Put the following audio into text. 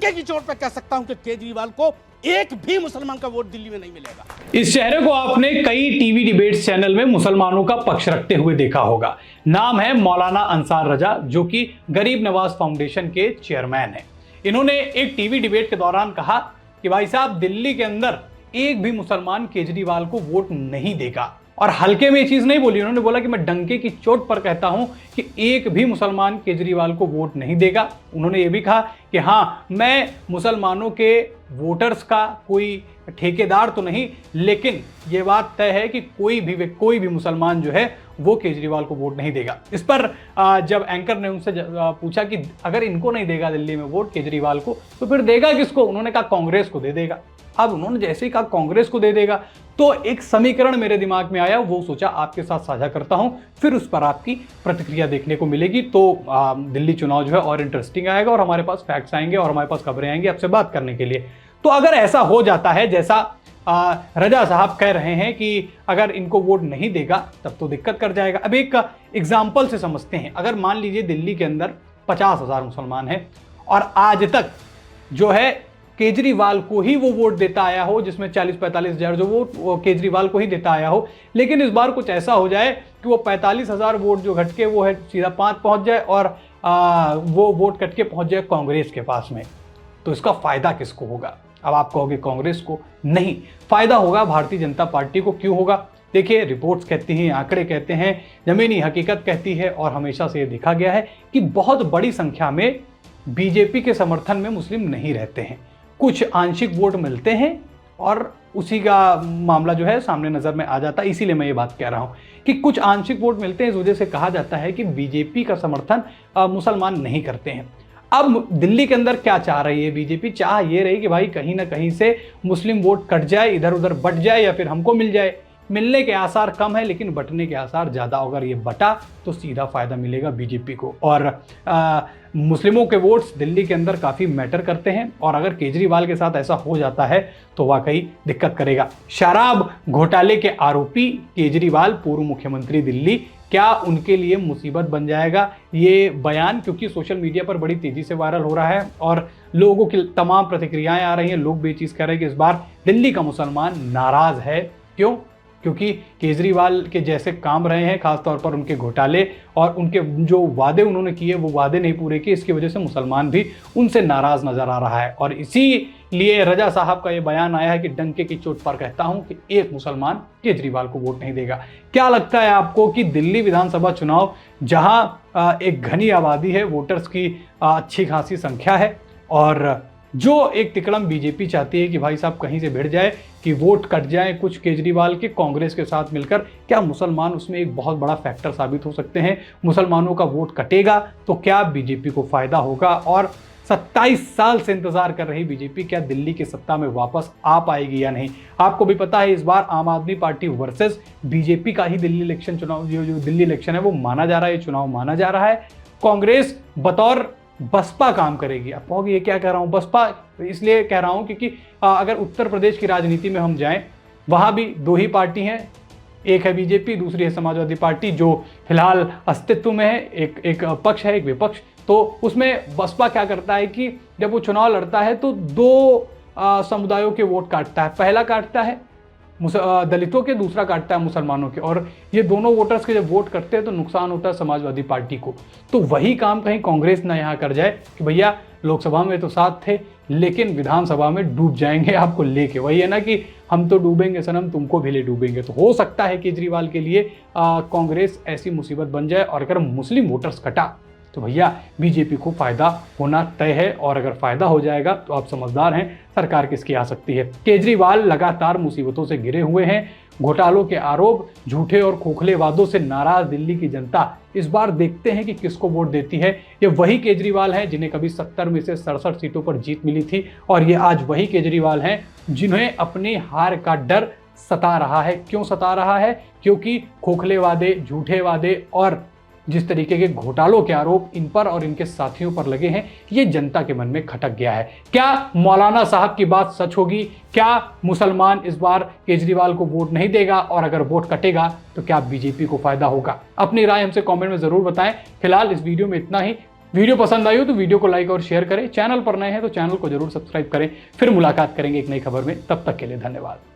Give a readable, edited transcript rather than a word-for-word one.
डंके की चोट पर कह सकता हूं कि केजरीवाल को एक भी मुसलमान का वोट दिल्ली में नहीं मिलेगा। इस चेहरे को आपने कई टीवी डिबेट्स चैनल में मुसलमानों का पक्ष रखते हुए देखा होगा। नाम है मौलाना अंसार रजा, जो कि गरीब नवाज फाउंडेशन के चेयरमैन हैं। इन्होंने एक टीवी डिबेट के दौरान कहा कि भाई साहब, दिल्ली के अंदर एक भी मुसलमान केजरीवाल को वोट नहीं देगा। और हल्के में ये चीज नहीं बोली, उन्होंने बोला कि मैं डंके की चोट पर कहता हूं कि एक भी मुसलमान केजरीवाल को वोट नहीं देगा। उन्होंने ये भी कहा कि हाँ, मैं मुसलमानों के वोटर्स का कोई ठेकेदार तो नहीं, लेकिन ये बात तय है कि कोई भी मुसलमान जो है वो केजरीवाल को वोट नहीं देगा। इस पर जब एंकर ने उनसे पूछा कि अगर इनको नहीं देगा दिल्ली में वोट केजरीवाल को, तो फिर देगा किसको? उन्होंने कहा कांग्रेस को दे देगा। अब उन्होंने जैसे ही कहा कांग्रेस को दे देगा, तो एक समीकरण मेरे दिमाग में आया, वो सोचा आपके साथ साझा करता हूं, फिर उस पर आपकी प्रतिक्रिया देखने को मिलेगी। तो दिल्ली चुनाव जो है और इंटरेस्टिंग आएगा, और हमारे पास फैक्ट्स आएंगे और हमारे पास खबरें आएंगी आपसे बात करने के लिए। तो अगर ऐसा हो जाता है जैसा रजा साहब कह रहे हैं कि अगर इनको वोट नहीं देगा तब तो दिक्कत कर जाएगा। अब एक एग्जाम्पल से समझते हैं। अगर मान लीजिए दिल्ली के अंदर 50,000 मुसलमान हैं और आज तक जो है केजरीवाल को ही वो वोट देता आया हो, जिसमें 40-45 हजार जो वोट केजरीवाल को ही देता आया हो, लेकिन इस बार कुछ ऐसा हो जाए कि वो 45,000 वोट जो घट के वो है सीधा 5 पहुंच जाए और वो वोट कट के पहुंच जाए कांग्रेस के पास में, तो इसका फायदा किसको होगा? अब आप कहोगे कांग्रेस को, नहीं, फायदा होगा भारतीय जनता पार्टी को। क्यों होगा? देखिए, रिपोर्ट्स कहती हैं, आंकड़े कहते हैं, जमीनी हकीकत कहती है, और हमेशा से ये देखा गया है कि बहुत बड़ी संख्या में बीजेपी के समर्थन में मुस्लिम नहीं रहते हैं। कुछ आंशिक वोट मिलते हैं और उसी का मामला जो है सामने नजर में आ जाता है। इसीलिए मैं ये बात कह रहा हूं कि कुछ आंशिक वोट मिलते हैं, इस वजह से कहा जाता है कि बीजेपी का समर्थन मुसलमान नहीं करते हैं। अब दिल्ली के अंदर क्या चाह रही है बीजेपी? चाह ये रही कि भाई कहीं ना कहीं से मुस्लिम वोट कट जाए, इधर उधर बट जाए, या फिर हमको मिल जाए। मिलने के आसार कम है, लेकिन बटने के आसार ज़्यादा। अगर ये बटा तो सीधा फायदा मिलेगा बीजेपी को। और मुस्लिमों के वोट्स दिल्ली के अंदर काफ़ी मैटर करते हैं, और अगर केजरीवाल के साथ ऐसा हो जाता है तो वाकई दिक्कत करेगा। शराब घोटाले के आरोपी केजरीवाल, पूर्व मुख्यमंत्री दिल्ली, क्या उनके लिए मुसीबत बन जाएगा ये बयान? क्योंकि सोशल मीडिया पर बड़ी तेजी से वायरल हो रहा है और लोगों की तमाम प्रतिक्रियाएं आ रही हैं। लोग भी चीज़ कह रहे हैं कि इस बार दिल्ली का मुसलमान नाराज है। क्यों? क्योंकि केजरीवाल के जैसे काम रहे हैं, खासतौर पर उनके घोटाले और उनके जो वादे उन्होंने किए वो वादे नहीं पूरे किए। इसकी वजह से मुसलमान भी उनसे नाराज नजर आ रहा है, और इसीलिए रजा साहब का ये बयान आया है कि डंके की चोट पर कहता हूं कि एक मुसलमान केजरीवाल को वोट नहीं देगा। क्या लगता है आपको कि दिल्ली विधानसभा चुनाव, जहां एक घनी आबादी है, वोटर्स की अच्छी खासी संख्या है, और जो एक तिकड़म बीजेपी चाहती है कि भाई साहब कहीं से भिड़ जाए, कि वोट कट जाए कुछ केजरीवाल के कांग्रेस के साथ मिलकर, क्या मुसलमान उसमें एक बहुत बड़ा फैक्टर साबित हो सकते हैं? मुसलमानों का वोट कटेगा तो क्या बीजेपी को फायदा होगा? और 27 साल से इंतजार कर रही बीजेपी क्या दिल्ली की सत्ता में वापस आ पाएगी या नहीं? आपको भी पता है इस बार आम आदमी पार्टी वर्सेस बीजेपी का ही दिल्ली इलेक्शन चुनाव, जो दिल्ली इलेक्शन है वो माना जा रहा है, ये चुनाव माना जा रहा है। कांग्रेस बतौर बसपा काम करेगी। आप कहोगे ये क्या कह रहा हूं? बसपा इसलिए कह रहा हूं क्योंकि अगर उत्तर प्रदेश की राजनीति में हम जाएं, वहां भी 2 ही पार्टी हैं, एक है बीजेपी, दूसरी है समाजवादी पार्टी, जो फिलहाल अस्तित्व में है। एक पक्ष है, एक विपक्ष। तो उसमें बसपा क्या करता है कि जब वो चुनाव लड़ता है तो 2 समुदायों के वोट काटता है। पहला काटता है दलितों के, दूसरा काटता है मुसलमानों के, और ये दोनों वोटर्स के जब वोट करते हैं तो नुकसान होता है समाजवादी पार्टी को। तो वही काम कहीं कांग्रेस ना यहाँ कर जाए कि भैया लोकसभा में तो साथ थे लेकिन विधानसभा में डूब जाएंगे आपको लेके। वही है ना कि हम तो डूबेंगे सनम, तुमको भी ले डूबेंगे। तो हो सकता है केजरीवाल के लिए कांग्रेस ऐसी मुसीबत बन जाए, और अगर मुस्लिम वोटर्स कटा तो भैया बीजेपी को फायदा होना तय है। और अगर फायदा हो जाएगा तो आप समझदार हैं, सरकार किसकी आ सकती है। केजरीवाल लगातार मुसीबतों से घिरे हुए हैं। घोटालों के आरोप, झूठे और खोखले वादों से नाराज दिल्ली की जनता इस बार देखते हैं कि किसको वोट देती है। ये वही केजरीवाल हैं जिन्हें कभी 70 में से 67 सीटों पर जीत मिली थी, और ये आज वही केजरीवाल हैं जिन्हें अपनी हार का डर सता रहा है। क्यों सता रहा है? क्योंकि खोखले वादे, झूठे वादे और जिस तरीके के घोटालों के आरोप इन पर और इनके साथियों पर लगे हैं, ये जनता के मन में खटक गया है। क्या मौलाना साहब की बात सच होगी? क्या मुसलमान इस बार केजरीवाल को वोट नहीं देगा, और अगर वोट कटेगा तो क्या बीजेपी को फायदा होगा? अपनी राय हमसे कमेंट में जरूर बताएं। फिलहाल इस वीडियो में इतना ही। वीडियो पसंद आई हो तो वीडियो को लाइक और शेयर करें, चैनल पर नए हैं तो चैनल को जरूर सब्सक्राइब करें। फिर मुलाकात करेंगे एक नई खबर में, तब तक के लिए धन्यवाद।